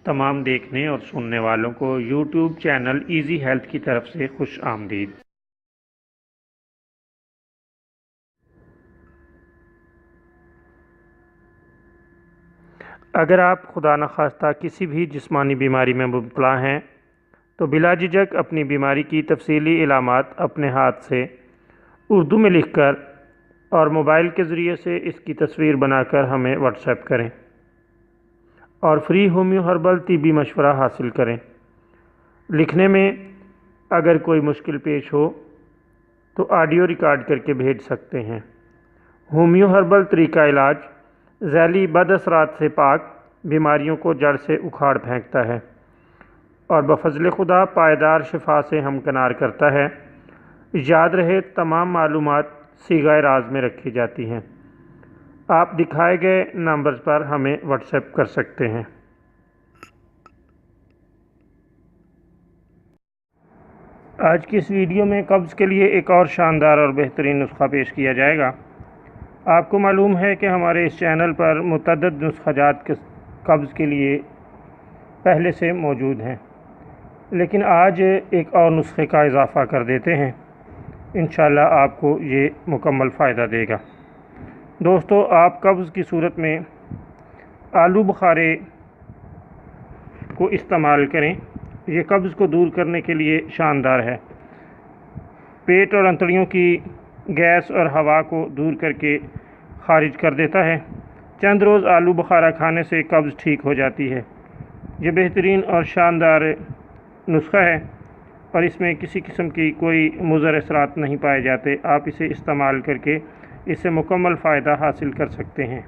तमाम देखने और सुनने वालों को यूट्यूब चैनल इजी हेल्थ की तरफ से खुश आमदीद। अगर आप खुदा न खास्ता किसी भी जिस्मानी बीमारी में मुब्तला हैं तो बिला झिझक अपनी बीमारी की तफसीली इलामात अपने हाथ से उर्दू में लिखकर और मोबाइल के ज़रिए से इसकी तस्वीर बनाकर हमें व्हाट्सएप करें और फ्री होम्यो हर्बल तिब्बी मशवरा हासिल करें। लिखने में अगर कोई मुश्किल पेश हो तो ऑडियो रिकॉर्ड करके भेज सकते हैं। होम्यो हर्बल तरीका इलाज ज़ैली बदअसरात से पाक बीमारियों को जड़ से उखाड़ फेंकता है और बफज़ल खुदा पायदार शिफा से हमकनार करता है। याद रहे तमाम मालूमात सीगा राज में रखी जाती हैं। आप दिखाए गए नंबर पर हमें व्हाट्सएप कर सकते हैं। आज की इस वीडियो में कब्ज़ के लिए एक और शानदार और बेहतरीन नुस्खा पेश किया जाएगा। आपको मालूम है कि हमारे इस चैनल पर मुतअद्दिद नुस्ख़ाजात कब्ज़ के लिए पहले से मौजूद हैं, लेकिन आज एक और नुस्खे का इजाफ़ा कर देते हैं। इंशाअल्लाह आपको ये मुकम्मल फ़ायदा देगा। दोस्तों, आप कब्ज़ की सूरत में आलू बुखारे को इस्तेमाल करें। ये कब्ज़ को दूर करने के लिए शानदार है। पेट और अंतड़ियों की गैस और हवा को दूर करके खारिज कर देता है। चंद रोज़ आलू बुखारा खाने से कब्ज़ ठीक हो जाती है। ये बेहतरीन और शानदार नुस्खा है और इसमें किसी किस्म की कोई मुज़र असरात नहीं पाए जाते। आप इसे इस्तेमाल करके इससे मुकम्मल फ़ायदा हासिल कर सकते हैं।